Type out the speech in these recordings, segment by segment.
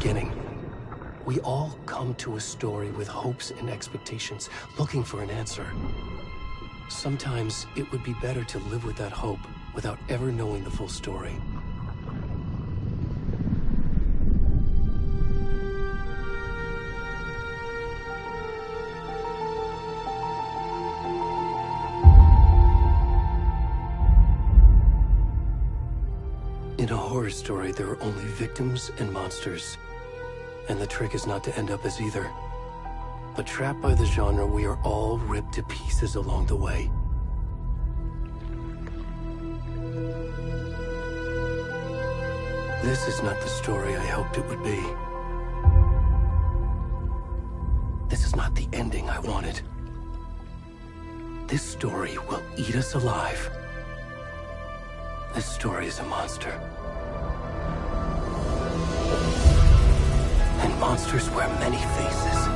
beginning. We all come to a story with hopes and expectations, looking for an answer. Sometimes it would be better to live with that hope without ever knowing the full story. In a horror story, there are only victims and monsters. And the trick is not to end up as either. But trapped by the genre, we are all ripped to pieces along the way. This is not the story I hoped it would be. This is not the ending I wanted. This story will eat us alive. This story is a monster. And monsters wear many faces.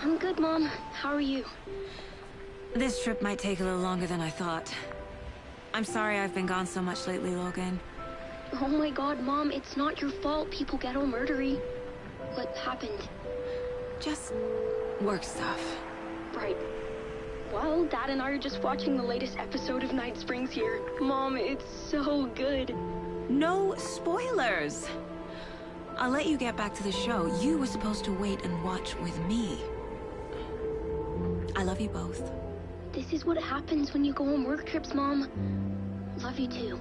I'm good, Mom. How are you? This trip might take a little longer than I thought. I'm sorry I've been gone so much lately, Logan. Oh my god, Mom, it's not your fault people get all murdery. What happened? Just work stuff. Right. Well, Dad and I are just watching the latest episode of Night Springs here. Mom, it's so good. No spoilers! I'll let you get back to the show. You were supposed to wait and watch with me. I love you both. This is what happens when you go on work trips, Mom. Love you too.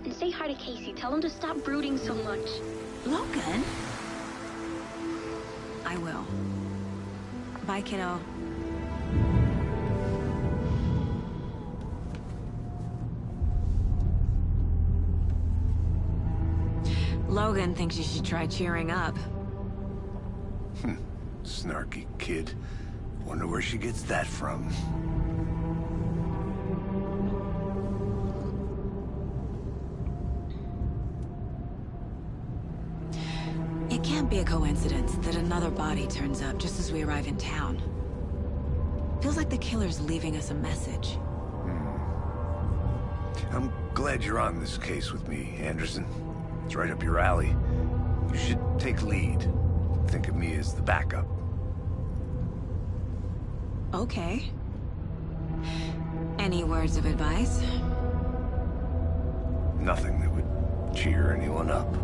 And say hi to Casey. Tell him to stop brooding so much. Logan? I will. Bye, kiddo. Logan thinks you should try cheering up. Snarky kid. Wonder where she gets that from. It can't be a coincidence that another body turns up just as we arrive in town. Feels like the killer's leaving us a message. I'm glad you're on this case with me, Anderson. It's right up your alley. You should take lead. Think of me as the backup. Okay. Any words of advice? Nothing that would cheer anyone up.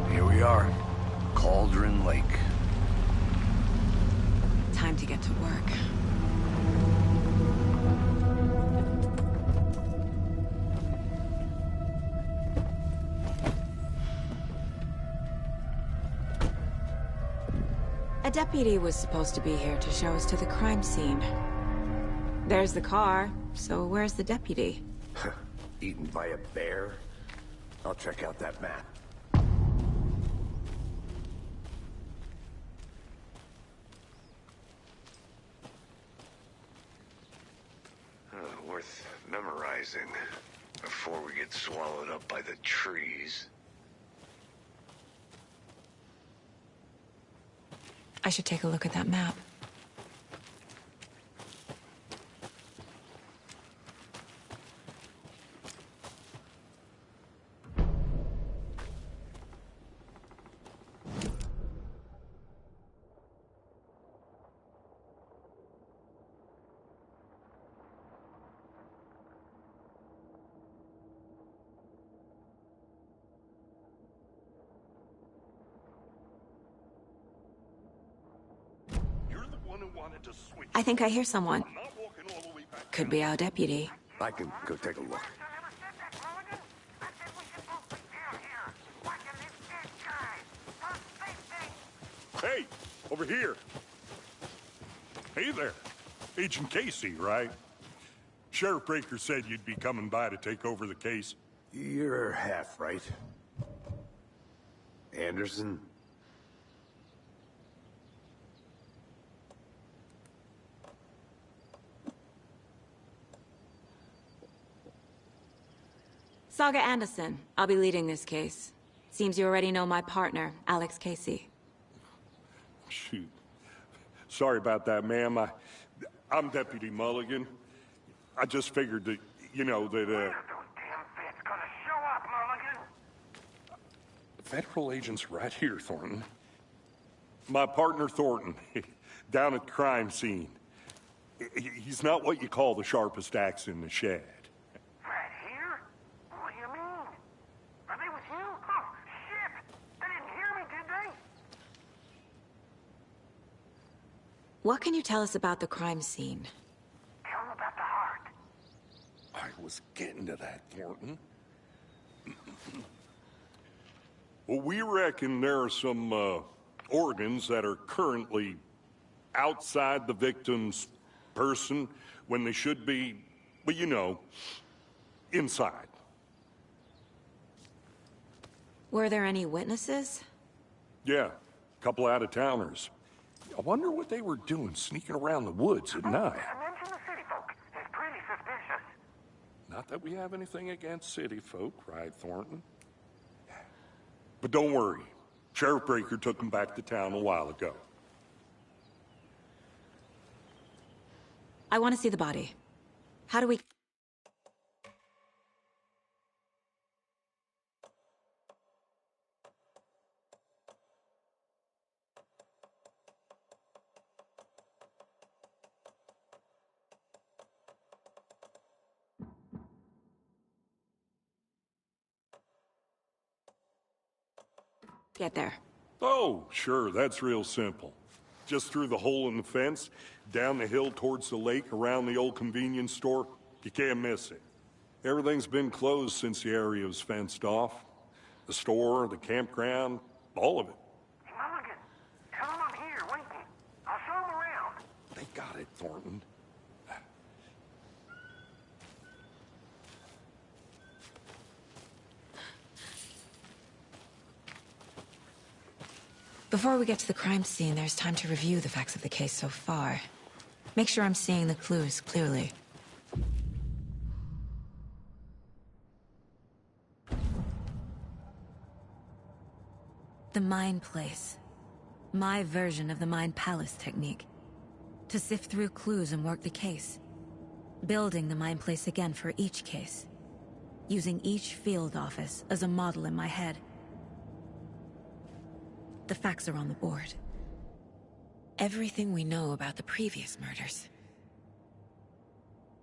Here we are. Cauldron Lake. Time to get to work. A deputy was supposed to be here to show us to the crime scene. There's the car, so where's the deputy? Eaten by a bear? I'll check out that map. Worth memorizing before we get swallowed up by the trees. I should take a look at that map. I think I hear someone. Could be our deputy. I can go take a look. Hey, over here. Hey there. Agent Casey, right? Sheriff Breaker said you'd be coming by to take over the case. You're half right. Anderson? Saga Anderson. I'll be leading this case. Seems you already know my partner, Alex Casey. Shoot. Sorry about that, ma'am. I'm Deputy Mulligan. I just figured that, you know, that, Those damn feds gonna show up, Mulligan. Federal agent's right here, Thornton. My partner, Thornton, down at the crime scene. He's not what you call the sharpest axe in the shed. Right here? What do you mean? Are they with you? Oh, shit! They didn't hear me, did they? What can you tell us about the crime scene? Tell them about the heart. I was getting to that, Thornton. Well, we reckon there are some, organs that are currently outside the victim's person when they should be, well, you know, inside. Were there any witnesses? Yeah, a couple out-of-towners. I wonder what they were doing sneaking around the woods at night. I mentioned the city folk. It's pretty suspicious. Not that we have anything against city folk, right, Thornton? But don't worry. Sheriff Breaker took him back to town a while ago. I want to see the body. How do we... get there? Oh, sure, that's real simple. Just through the hole in the fence, down the hill towards the lake, around the old convenience store. You can't miss it. Everything's been closed since the area was fenced off. The store, the campground, all of it. Mulligan, tell him I'm here, waiting. I'll show him around. They got it, Thornton. Before we get to the crime scene, there's time to review the facts of the case so far. Make sure I'm seeing the clues clearly. The Mind Place. My version of the Mind Palace technique. To sift through clues and work the case. Building the Mind Place again for each case. Using each field office as a model in my head. The facts are on the board. Everything we know about the previous murders.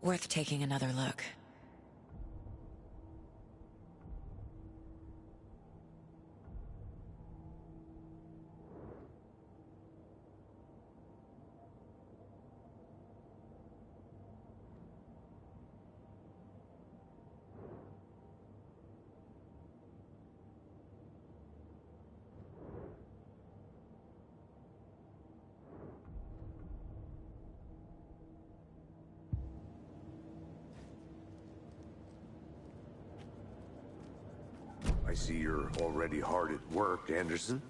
Worth taking another look. I see you're already hard at work, Anderson.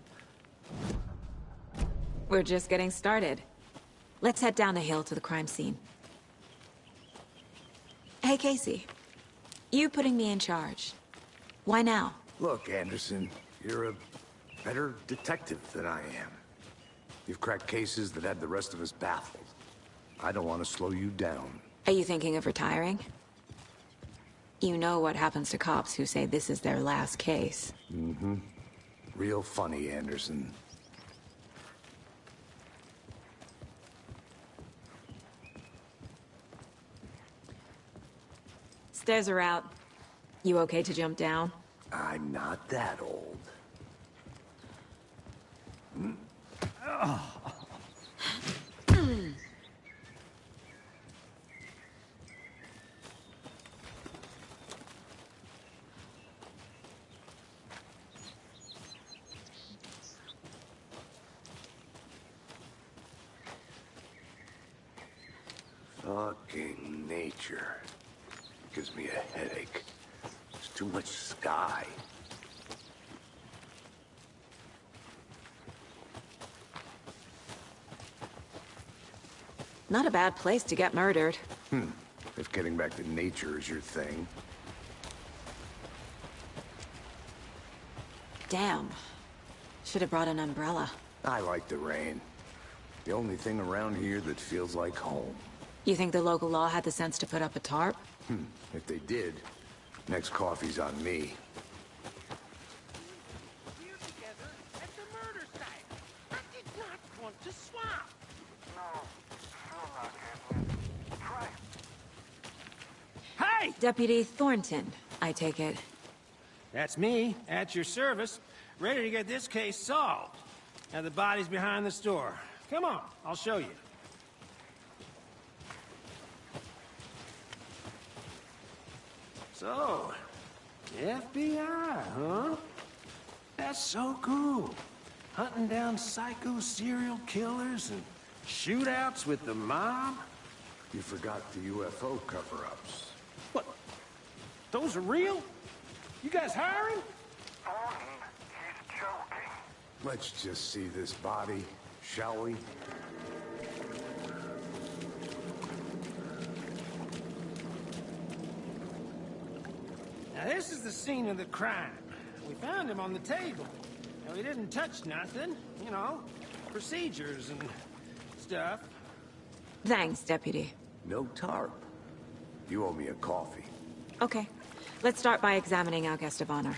We're just getting started. Let's head down the hill to the crime scene. Hey, Casey. You putting me in charge. Why now? Look, Anderson, you're a better detective than I am. You've cracked cases that had the rest of us baffled. I don't want to slow you down. Are you thinking of retiring? You know what happens to cops who say this is their last case. Mm-hmm. Real funny, Anderson. Stairs are out. You okay to jump down? I'm not that old. Fucking nature. Gives me a headache. There's too much sky. Not a bad place to get murdered. If getting back to nature is your thing. Damn. Should have brought an umbrella. I like the rain. The only thing around here that feels like home. You think the local law had the sense to put up a tarp? If they did, next coffee's on me. Here together at the murder site. I did not want to swap. No, still not, Anthony. Try it. Hey! Deputy Thornton, I take it. That's me, at your service, ready to get this case solved. Now the body's behind the store. Come on, I'll show you. So, FBI, huh? That's so cool. Hunting down psycho serial killers and shootouts with the mob. You forgot the UFO cover-ups. What? Those are real? You guys hiring? Thornton, he's joking. Let's just see this body, shall we? Now, this is the scene of the crime. We found him on the table. Now, he didn't touch nothing, you know, procedures and stuff. Thanks, Deputy. No tarp. You owe me a coffee. Okay. Let's start by examining our guest of honor.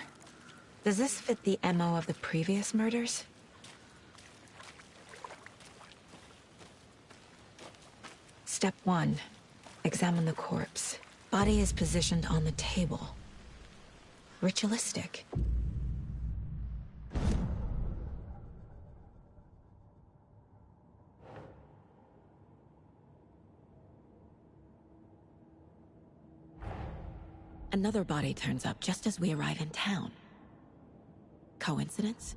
Does this fit the MO of the previous murders? Step 1. Examine the corpse. Body is positioned on the table. Ritualistic. Another body turns up just as we arrive in town. Coincidence?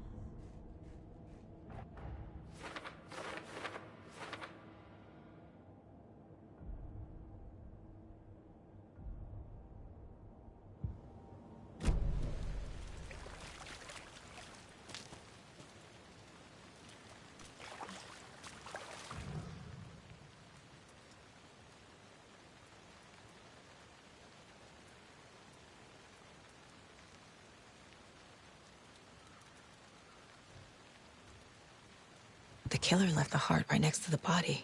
The killer left the heart right next to the body.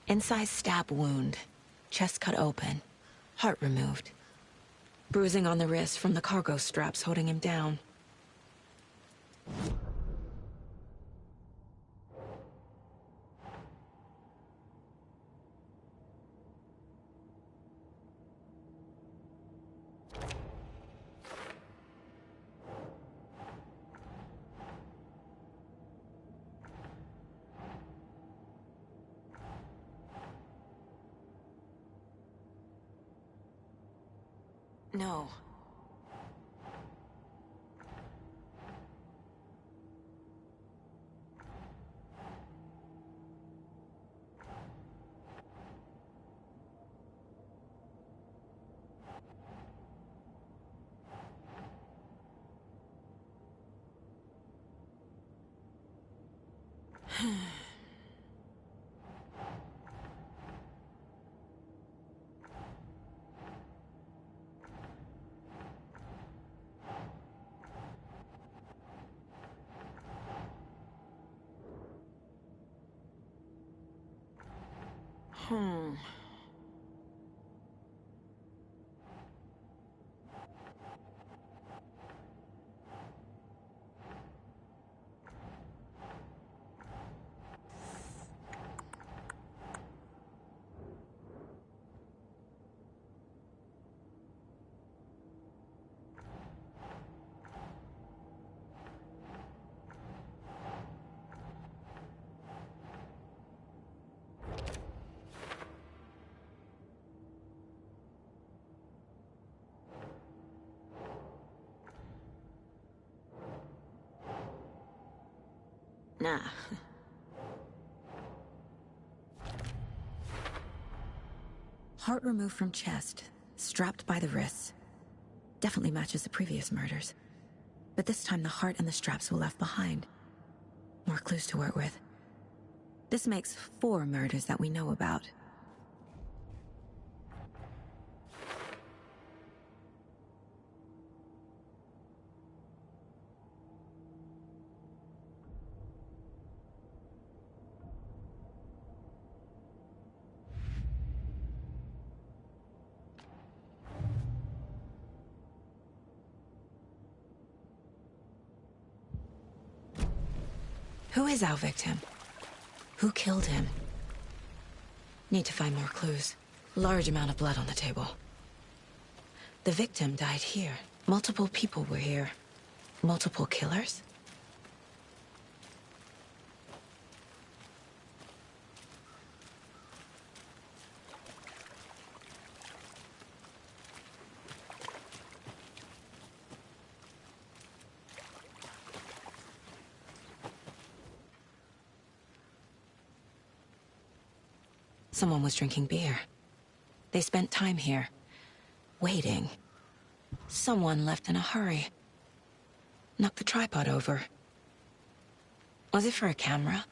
Incised stab wound. Chest cut open. Heart removed. Bruising on the wrist from the cargo straps holding him down. No. Nah. Heart removed from chest, strapped by the wrists. Definitely matches the previous murders. But this time the heart and the straps were left behind. More clues to work with. This makes 4 murders that we know about. Who is our victim? Who killed him? Need to find more clues. Large amount of blood on the table. The victim died here. Multiple people were here. Multiple killers? Someone was drinking beer. They spent time here, waiting. Someone left in a hurry. Knocked the tripod over. Was it for a camera?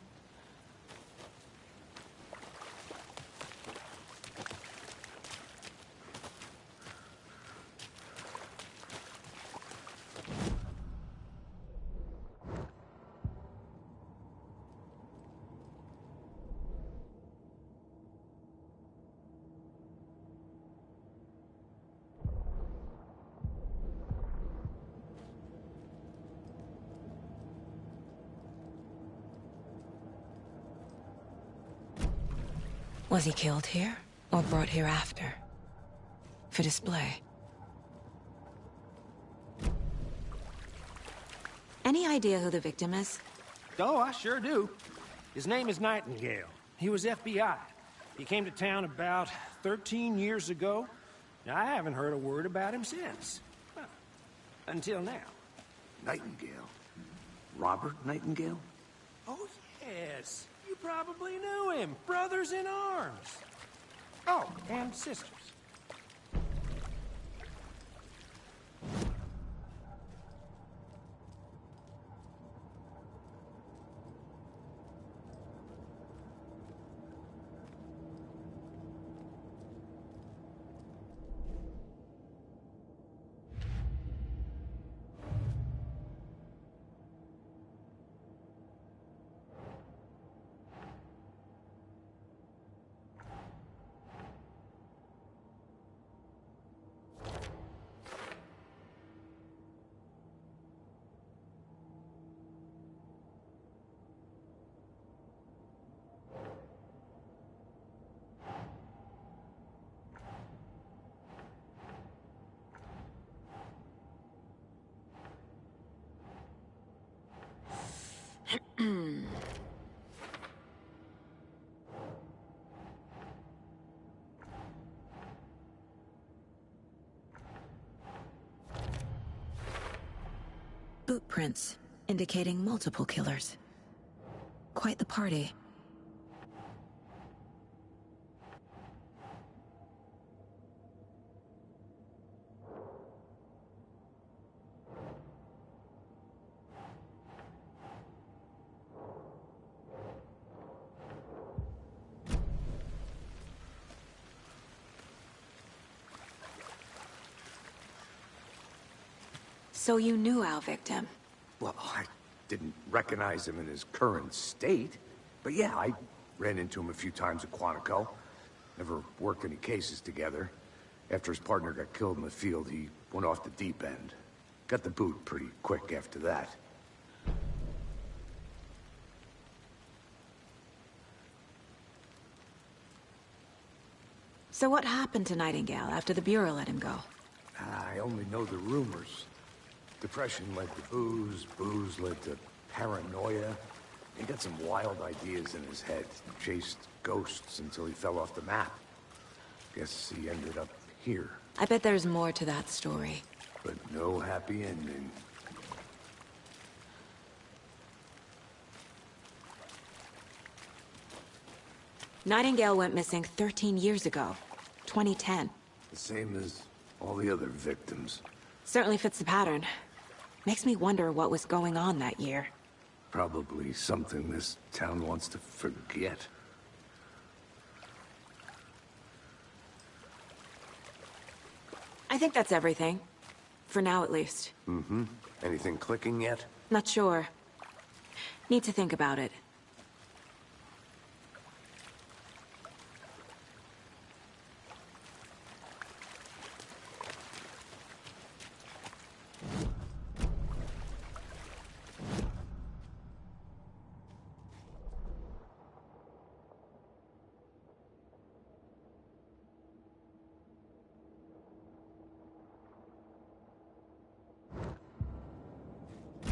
Was he killed here, or brought here after? For display? Any idea who the victim is? Oh, I sure do. His name is Nightingale. He was FBI. He came to town about 13 years ago. I haven't heard a word about him since. Well, until now. Nightingale? Robert Nightingale? Oh, yes. You probably knew him. Brothers in arms. Oh, and sisters. Boot prints, indicating multiple killers. Quite the party. So you knew our victim? Well, I didn't recognize him in his current state. But yeah, I ran into him a few times at Quantico. Never worked any cases together. After his partner got killed in the field, he went off the deep end. Got the boot pretty quick after that. So what happened to Nightingale after the Bureau let him go? I only know the rumors. Depression led to booze, booze led to paranoia. He got some wild ideas in his head. Chased ghosts until he fell off the map. Guess he ended up here. I bet there's more to that story. But no happy ending. Nightingale went missing 13 years ago. 2010. The same as all the other victims. Certainly fits the pattern. Makes me wonder what was going on that year. Probably something this town wants to forget. I think that's everything. For now, at least. Mm-hmm. Anything clicking yet? Not sure. Need to think about it.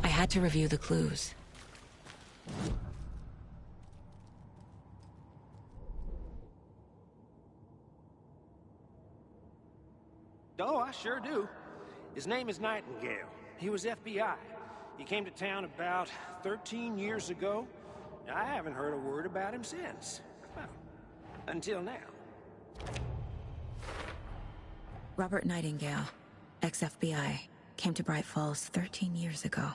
I had to review the clues. Oh, I sure do. His name is Nightingale. He was FBI. He came to town about 13 years ago. I haven't heard a word about him since. Well, until now. Robert Nightingale, ex-FBI, came to Bright Falls 13 years ago.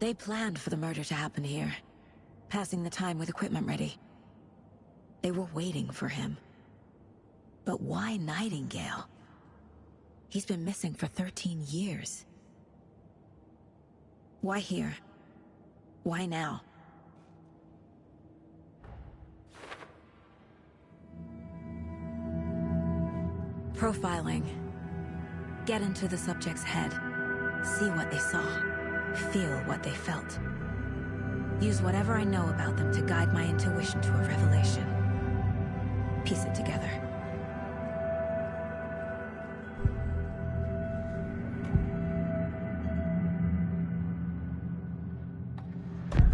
They planned for the murder to happen here, passing the time with equipment ready. They were waiting for him. But why Nightingale? He's been missing for 13 years. Why here? Why now? Profiling. Get into the subject's head. See what they saw. Feel what they felt. Use whatever I know about them to guide my intuition to a revelation. Piece it together.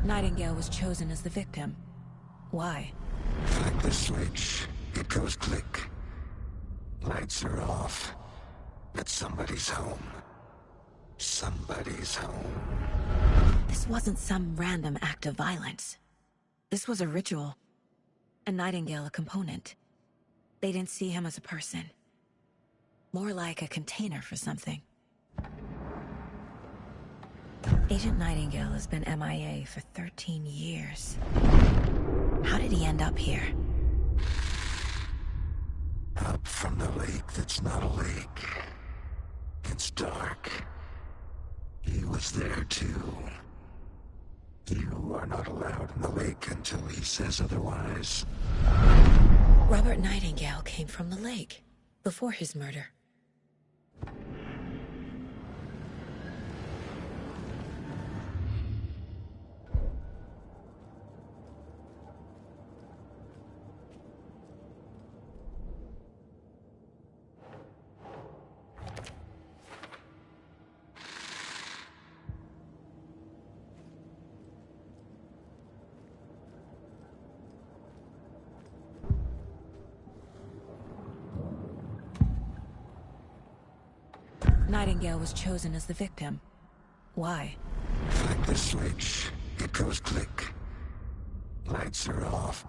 Nightingale was chosen as the victim. Why? Like the switch, it goes click. Lights are off. But somebody's home. Somebody's home. This wasn't some random act of violence. This was a ritual. And Nightingale a component. They didn't see him as a person. More like a container for something. Agent Nightingale has been MIA for 13 years. How did he end up here? Up from the lake that's not a lake. It's dark. He was there too. You are not allowed in the lake until he says otherwise. Robert Nightingale came from the lake, before his murder. Nightingale was chosen as the victim. Why? Like the switch, it goes click. Lights are off.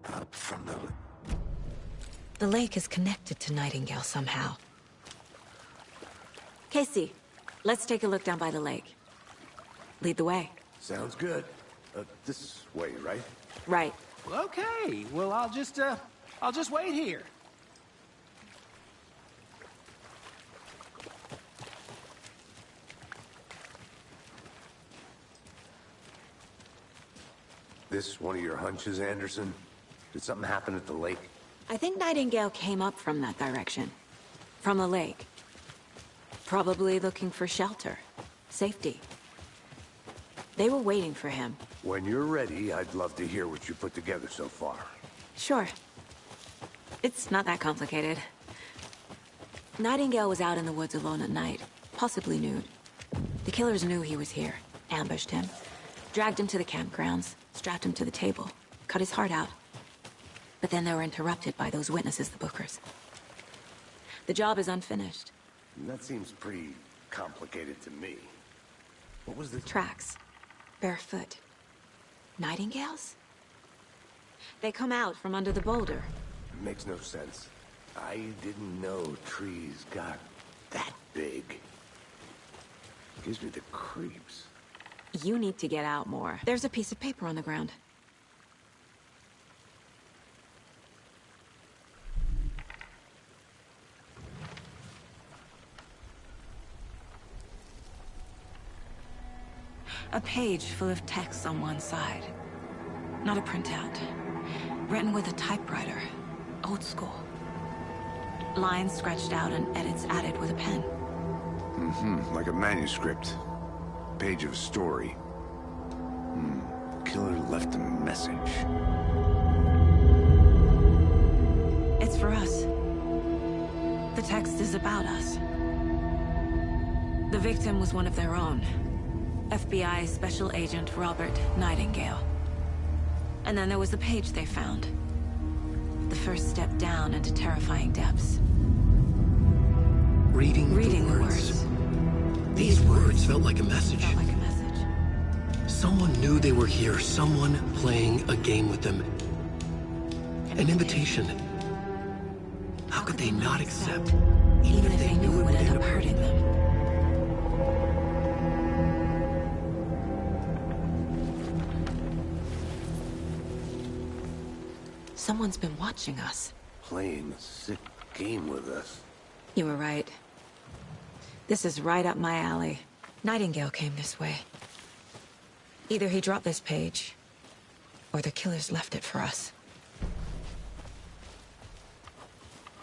Up from the... The lake is connected to Nightingale somehow. Casey, let's take a look down by the lake. Lead the way. Sounds good. This way, right? Right. Okay, well, I'll just wait here. This one of your hunches, Anderson? Did something happen at the lake? I think Nightingale came up from that direction. From the lake. Probably looking for shelter. Safety. They were waiting for him. When you're ready, I'd love to hear what you put together so far. Sure. It's not that complicated. Nightingale was out in the woods alone at night, possibly nude. The killers knew he was here, ambushed him, dragged him to the campgrounds, strapped him to the table, cut his heart out. But then they were interrupted by those witnesses, the Bookers. The job is unfinished. That seems pretty complicated to me. What was the... Tracks. Barefoot. Nightingales? They come out from under the boulder. Makes no sense. I didn't know trees got that big. Gives me the creeps. You need to get out more. There's a piece of paper on the ground. A page full of text on one side. Not a printout. Written with a typewriter. Old school. Lines scratched out and edits added with a pen. Mm-hmm, like a manuscript. Page of a story. Killer left a message. It's for us. The text is about us. The victim was one of their own. FBI Special Agent Robert Nightingale. And then there was the page they found. The first step down into terrifying depths. Reading the the words. These words felt like a message. Felt like a message. Someone knew they were here, someone playing a game with them. An invitation. How could they not accept, Even if they knew it would end up hurting them. Someone's been watching us. Playing a sick game with us. You were right. This is right up my alley. Nightingale came this way. Either he dropped this page, or the killers left it for us.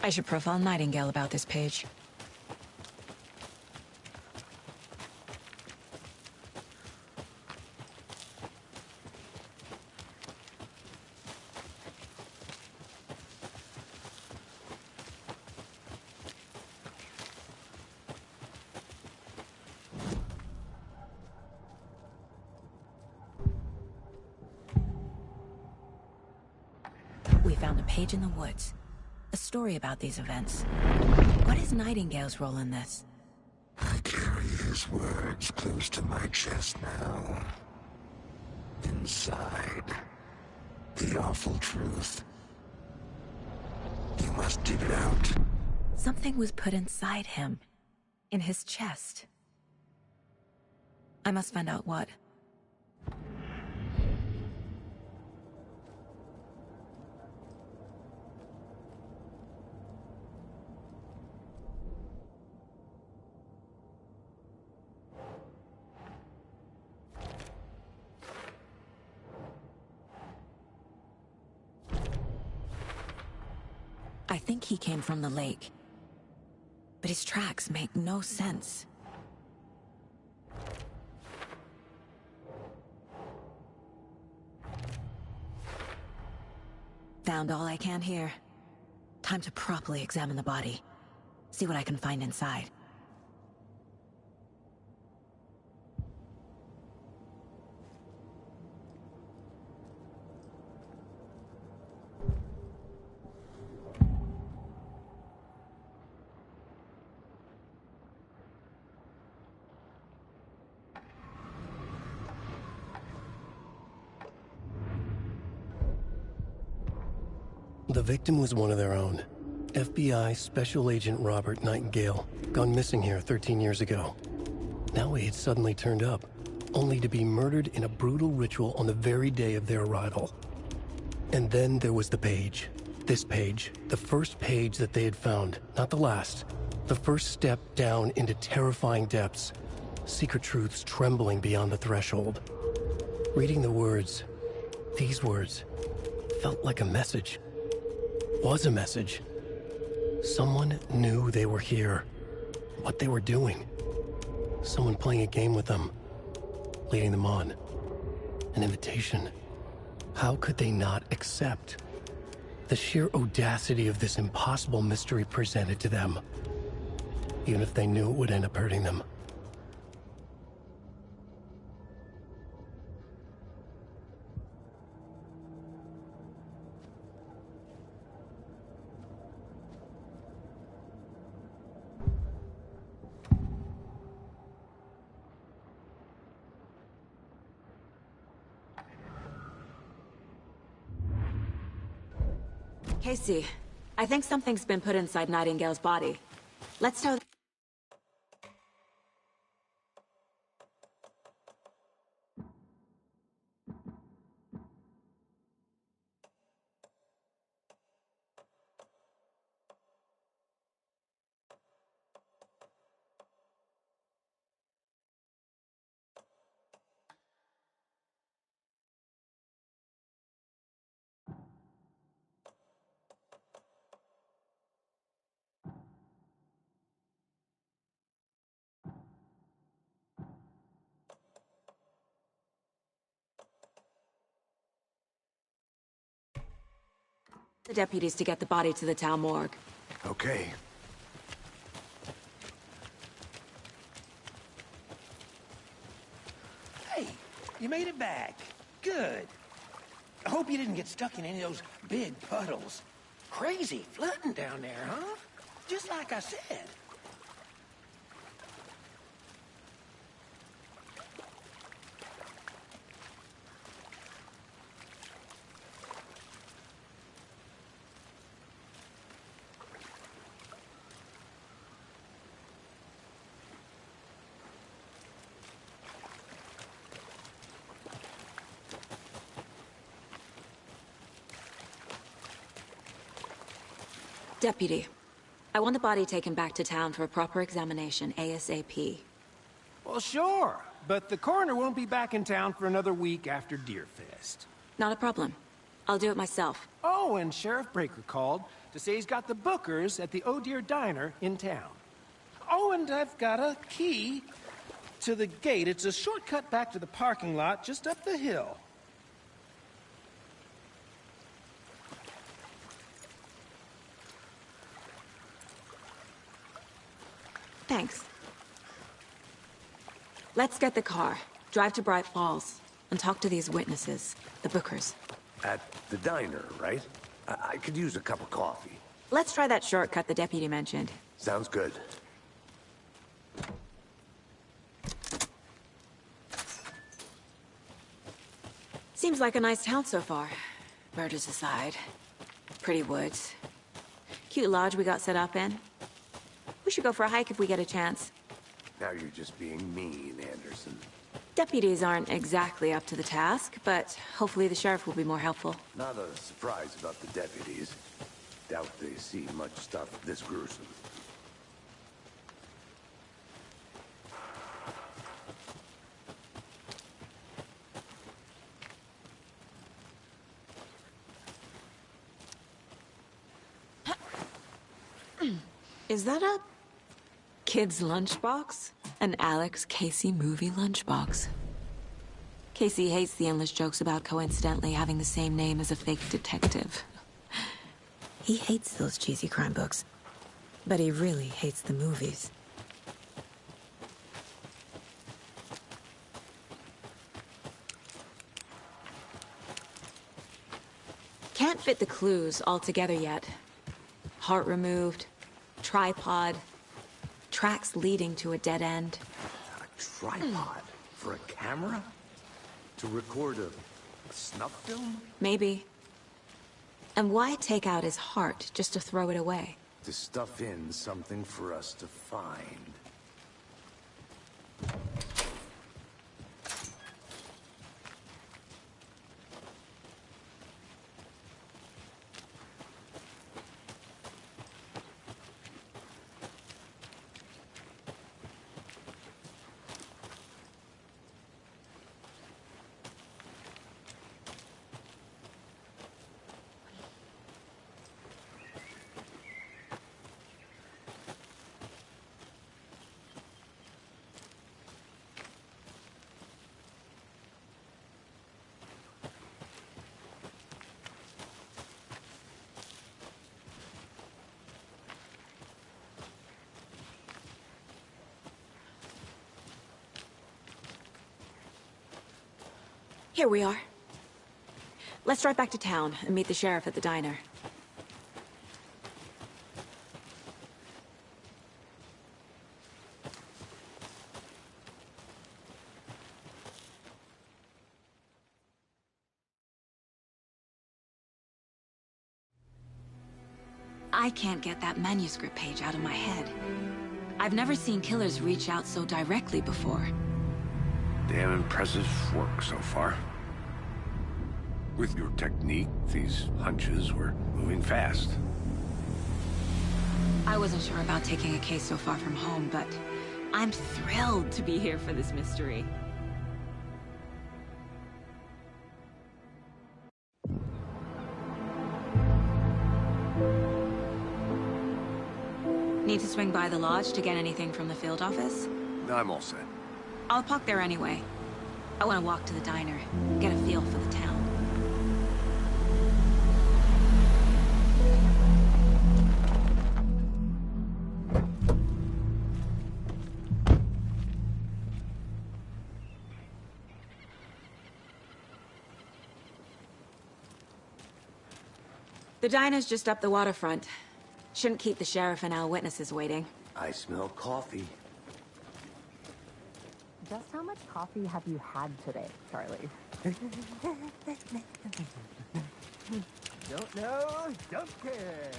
I should profile Nightingale about this page. We found a page in the woods. A story about these events. What is Nightingale's role in this? I carry his words close to my chest now. Inside, the awful truth. You must dig it out. Something was put inside him. In his chest. I must find out what. I think he came from the lake. But his tracks make no sense. Found all I can here. Time to properly examine the body. See what I can find inside. The victim was one of their own. FBI Special Agent Robert Nightingale, gone missing here 13 years ago. Now he had suddenly turned up, only to be murdered in a brutal ritual on the very day of their arrival. And then there was the page. This page, the first page that they had found, not the last. The first step down into terrifying depths. Secret truths trembling beyond the threshold. Reading the words, these words, felt like a message. Was a message. Someone knew they were here. What they were doing. Someone playing a game with them. Leading them on. An invitation. How could they not accept? The sheer audacity of this impossible mystery presented to them. Even if they knew it would end up hurting them. Casey, I think something's been put inside Nightingale's body. Let's tow... the deputies to get the body to the town morgue. Okay. Hey, you made it back. Good. I hope you didn't get stuck in any of those big puddles. Crazy flooding down there, huh? Just like I said. Deputy, I want the body taken back to town for a proper examination, ASAP. Well, sure. But the coroner won't be back in town for another week after Deerfest. Not a problem. I'll do it myself. Oh, and Sheriff Breaker called to say he's got the Bookers at the Oh Deer Diner in town. Oh, and I've got a key to the gate. It's a shortcut back to the parking lot just up the hill. Thanks. Let's get the car, drive to Bright Falls, and talk to these witnesses, the Bookers. At the diner, right? I could use a cup of coffee. Let's try that shortcut the deputy mentioned. Sounds good. Seems like a nice town so far. Murders aside. Pretty woods. Cute lodge we got set up in. We should go for a hike if we get a chance. Now you're just being mean, Anderson. Deputies aren't exactly up to the task, but hopefully the sheriff will be more helpful. Not a surprise about the deputies. Doubt they see much stuff this gruesome. Is that a kid's lunchbox? An Alex Casey movie lunchbox. Casey hates the endless jokes about coincidentally having the same name as a fake detective. He hates those cheesy crime books, but he really hates the movies. Can't fit the clues all together yet. Heart removed, tripod, tracks leading to a dead end. A tripod? For a camera? To record a snuff film? Maybe. And why take out his heart just to throw it away? To stuff in something for us to find. Here we are. Let's drive back to town and meet the sheriff at the diner. I can't get that manuscript page out of my head. I've never seen killers reach out so directly before. Damn impressive work so far. With your technique, these hunches were moving fast. I wasn't sure about taking a case so far from home, but I'm thrilled to be here for this mystery. Need to swing by the lodge to get anything from the field office? I'm all set. I'll park there anyway. I want to walk to the diner, get a feel for the town. The diner's just up the waterfront. Shouldn't keep the sheriff and our witnesses waiting. I smell coffee. Just how much coffee have you had today, Charlie? Don't know, don't care.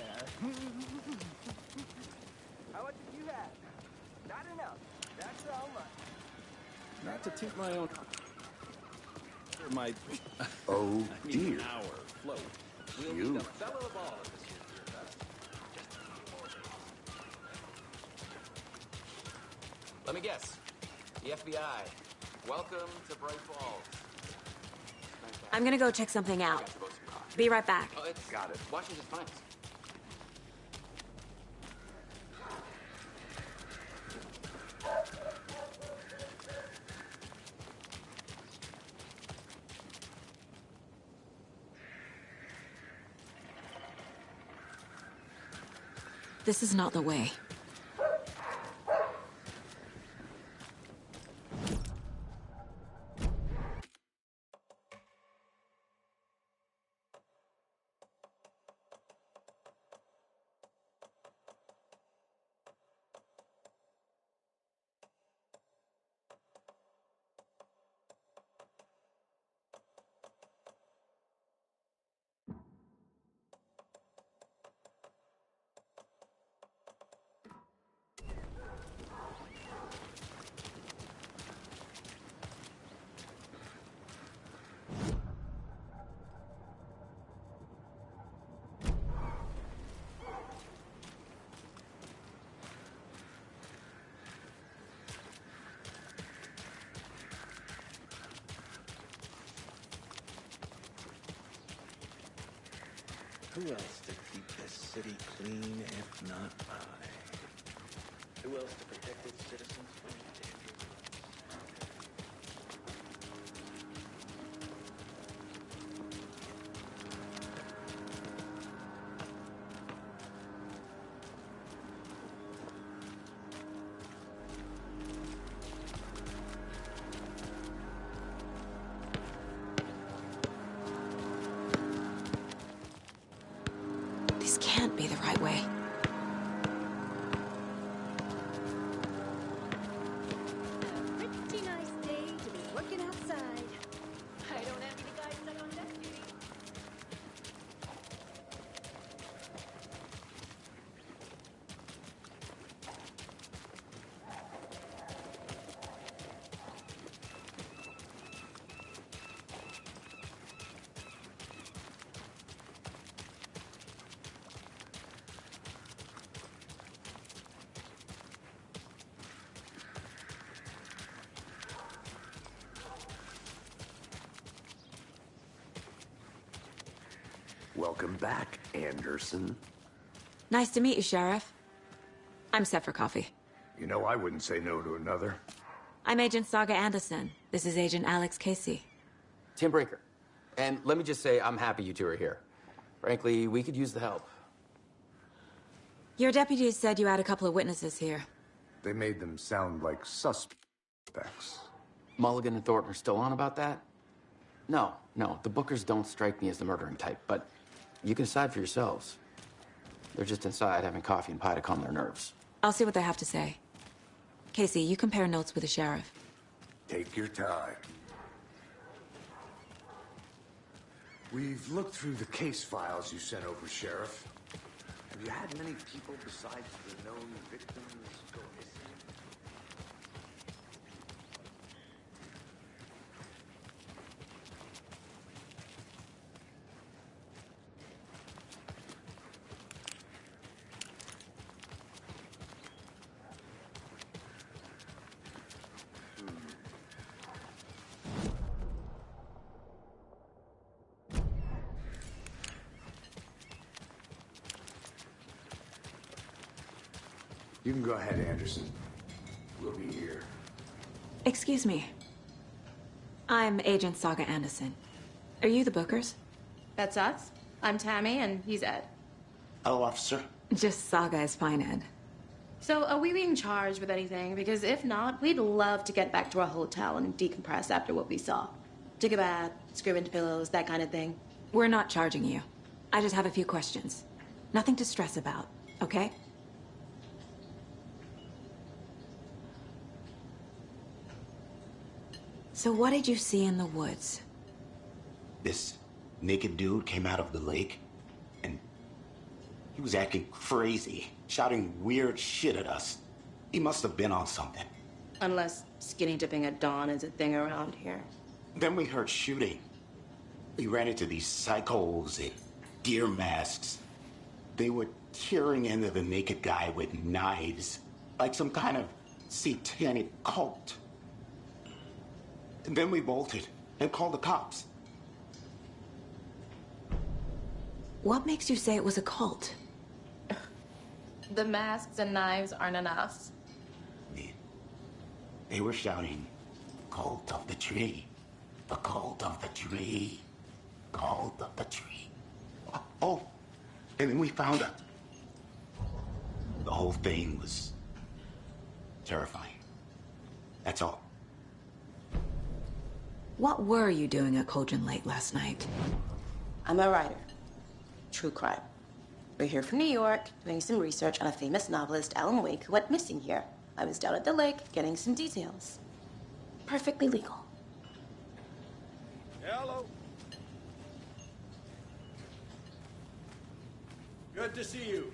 How much did you have? Not enough. That's how much. Not to toot my own... My... Oh, dear. Our float. You. Let me guess. The FBI. Welcome to Bright Falls. I'm gonna go check something out. Be right back. Oh, it's got it. Washington's finest. This is not the way. Who else to keep this city clean if not I? Who else to protect its citizens from danger? This can't be the right way. Pretty nice day to be working outside. I don't envy the guys stuck on desk duty. Welcome back, Anderson. Nice to meet you, Sheriff. I'm set for coffee. You know, I wouldn't say no to another. I'm Agent Saga Anderson. This is Agent Alex Casey. Tim Brinker. And let me just say, I'm happy you two are here. Frankly, we could use the help. Your deputies said you had a couple of witnesses here. They made them sound like suspects. Mulligan and Thornton are still on about that? No, the Bookers don't strike me as the murdering type, but you can decide for yourselves. They're just inside having coffee and pie to calm their nerves. I'll see what they have to say. Casey, you compare notes with the sheriff. Take your time. We've looked through the case files you sent over, Sheriff. Have you had many people besides the known victims go missing? You can go ahead, Anderson. We'll be here. Excuse me. I'm Agent Saga Anderson. Are you the Bookers? That's us. I'm Tammy, and he's Ed. Hello, officer. Just Saga is fine, Ed. So, are we being charged with anything? Because if not, we'd love to get back to our hotel and decompress after what we saw. Take a bath, scream into pillows, that kind of thing. We're not charging you. I just have a few questions. Nothing to stress about, okay? So what did you see in the woods? This naked dude came out of the lake, and he was acting crazy, shouting weird shit at us. He must have been on something. Unless skinny dipping at dawn is a thing around here. Then we heard shooting. We ran into these psychos in deer masks. They were tearing into the naked guy with knives, like some kind of satanic cult. And then we bolted and called the cops. What makes you say it was a cult? The masks and knives aren't enough. They were shouting, "Cult of the tree, the cult of the tree, cult of the tree." Oh, and then we found out. The whole thing was terrifying. That's all. What were you doing at Cauldron Lake last night? I'm a writer. True crime. We're here from New York, doing some research on a famous novelist, Alan Wake, who went missing here. I was down at the lake, getting some details. Perfectly legal. Hello. Good to see you.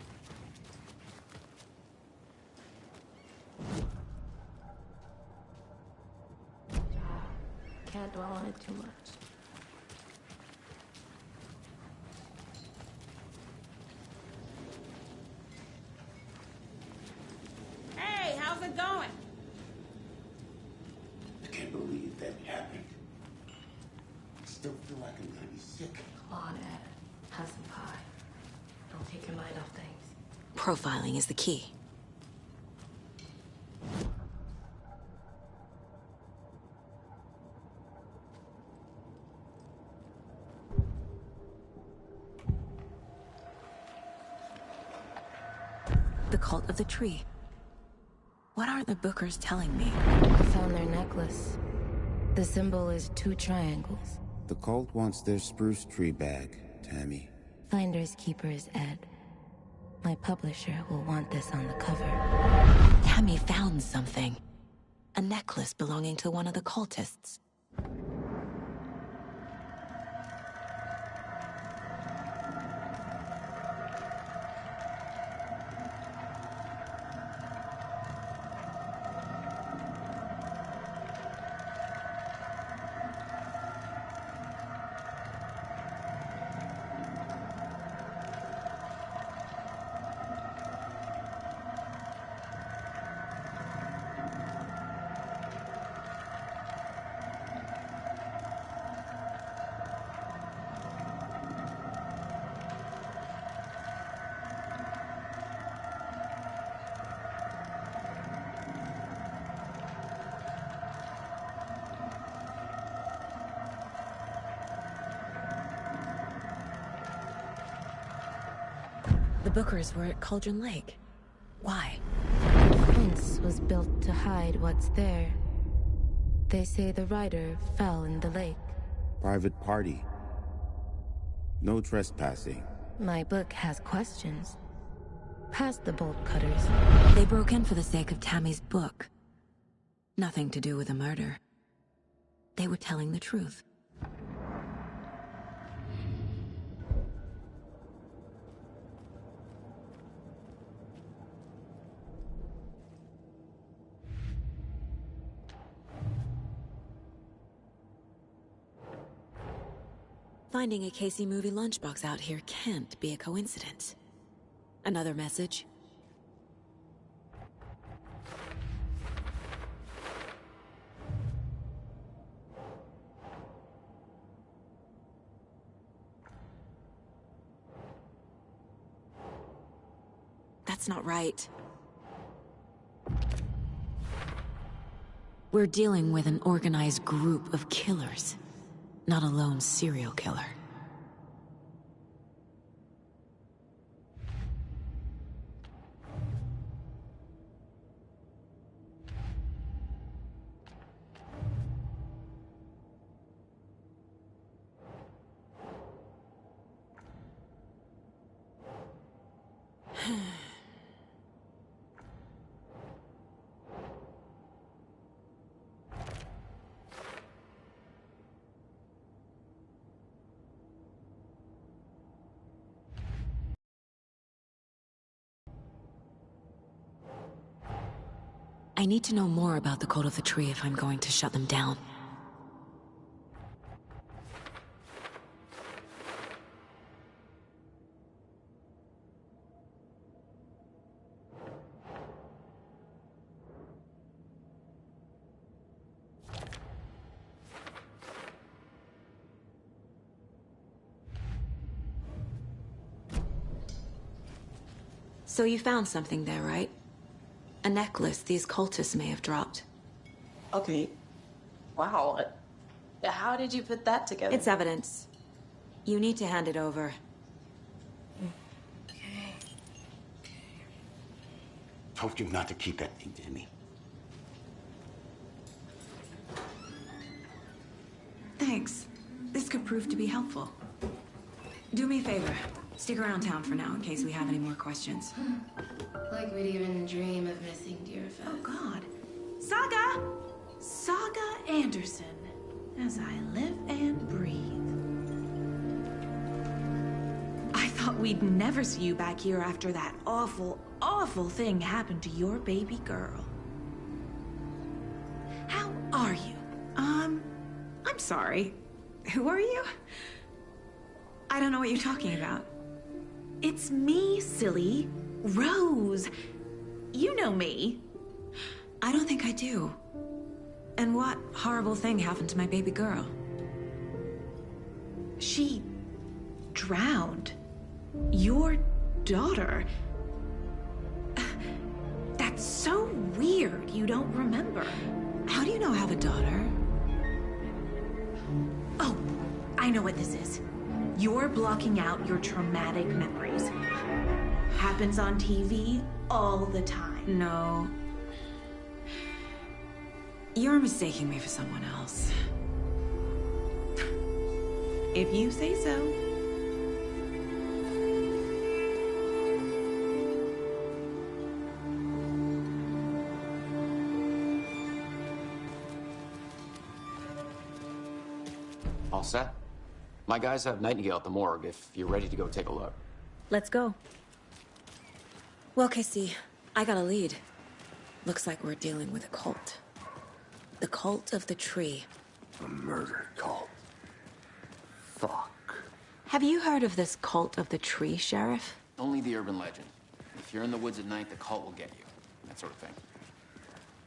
Can't dwell on it too much. Hey, how's it going? I can't believe that happened. I still feel like I'm gonna be sick. Come on, Ed. Have some pie. Don't take your mind off things. Profiling is the key. The cult of the tree. What aren't the Bookers telling me? I found their necklace. The symbol is 2 triangles. The cult wants their spruce tree bag, Tammy. Finders keepers, Ed. My publisher will want this on the cover. Tammy found something. A necklace belonging to one of the cultists. The Bookers were at Cauldron Lake. Why? The fence was built to hide what's there. They say the rider fell in the lake. Private party. No trespassing. My book has questions. Past the bolt cutters. They broke in for the sake of Tammy's book. Nothing to do with a murder. They were telling the truth. Finding a Casey movie lunchbox out here can't be a coincidence. Another message? That's not right. We're dealing with an organized group of killers. Not a lone serial killer. I need to know more about the Cult of the Tree if I'm going to shut them down. So you found something there, right? A necklace these cultists may have dropped. Okay. Wow. How did you put that together? It's evidence. You need to hand it over. Told you not to keep that thing to me. Thanks. This could prove to be helpful. Do me a favor. Stick around town for now in case we have any more questions. Like we'd even dream of missing Deerfest. Oh, God. Saga! Saga Anderson. As I live and breathe. I thought we'd never see you back here after that awful, awful thing happened to your baby girl. How are you? I'm sorry. Who are you? I don't know what you're talking about. It's me, silly. Rose. You know me. I don't think I do. And what horrible thing happened to my baby girl? She drowned. Your daughter. That's so weird you don't remember. How do you know I have a daughter? Oh, I know what this is. You're blocking out your traumatic memories. Happens on TV all the time. No. You're mistaking me for someone else. If you say so. All set? My guys have Nightingale at the morgue if you're ready to go take a look. Let's go. Well, Casey, I got a lead. Looks like we're dealing with a cult. The Cult of the Tree. A murder cult. Fuck. Have you heard of this Cult of the Tree, Sheriff? Only the urban legend. If you're in the woods at night, the cult will get you. That sort of thing.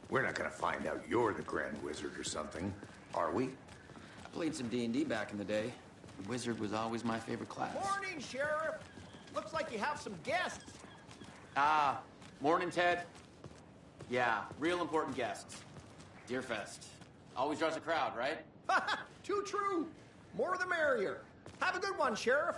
We're not gonna find out you're the Grand Wizard or something, are we? I played some D&D back in the day. The Wizard was always my favorite class. Morning, Sheriff. Looks like you have some guests. Ah, morning, Ted. Yeah, real important guests. Deerfest. Always draws a crowd, right? Too true. More the merrier. Have a good one, Sheriff.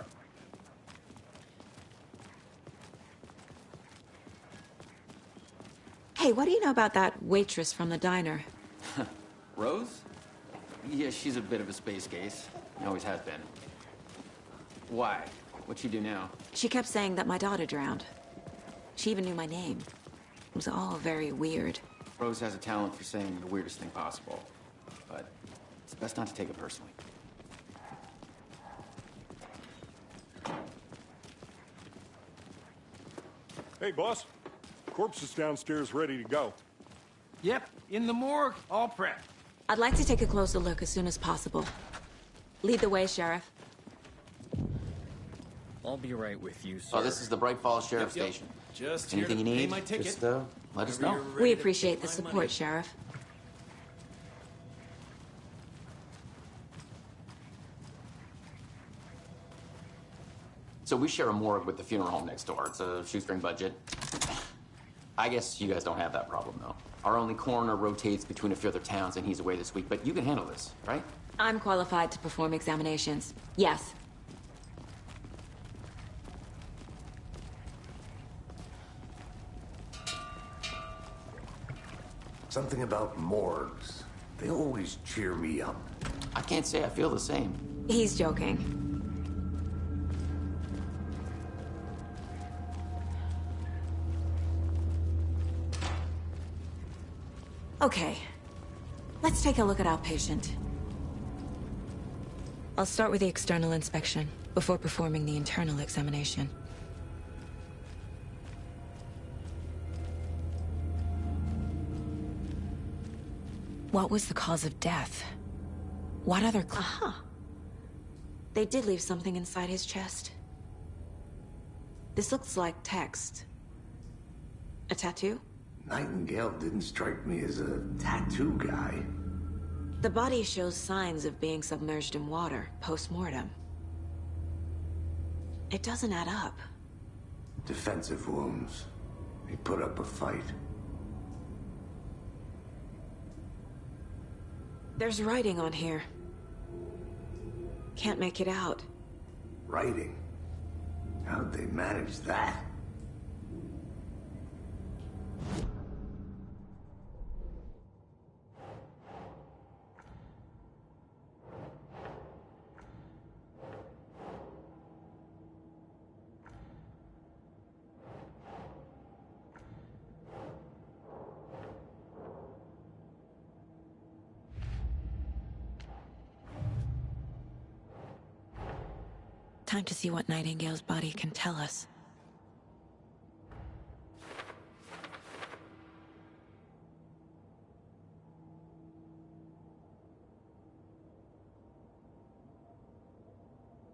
Hey, what do you know about that waitress from the diner? Rose? Yeah, she's a bit of a space case. Always has been. Why? What'd she do now? She kept saying that my daughter drowned. She even knew my name. It was all very weird. Rose has a talent for saying the weirdest thing possible. But it's best not to take it personally. Hey, boss. Corpse is downstairs ready to go. Yep, in the morgue, all prepped. I'd like to take a closer look as soon as possible. Lead the way, Sheriff. I'll be right with you, sir. Oh, this is the Bright Falls Sheriff Station. Just anything you here to pay need, my ticket. just let us know. We appreciate the support, Sheriff. So we share a morgue with the funeral home next door. It's a shoestring budget. I guess you guys don't have that problem, though. Our only coroner rotates between a few other towns, and he's away this week. But you can handle this, right? I'm qualified to perform examinations. Yes. Something about morgues. They always cheer me up. I can't say I feel the same. He's joking. Okay. Let's take a look at our patient. I'll start with the external inspection before performing the internal examination. What was the cause of death? What other Aha. They did leave something inside his chest. This looks like text. A tattoo? Nightingale didn't strike me as a tattoo guy. The body shows signs of being submerged in water, post-mortem. It doesn't add up. Defensive wounds. He put up a fight. There's writing on here. Can't make it out. Writing? How'd they manage that? Time to see what Nightingale's body can tell us.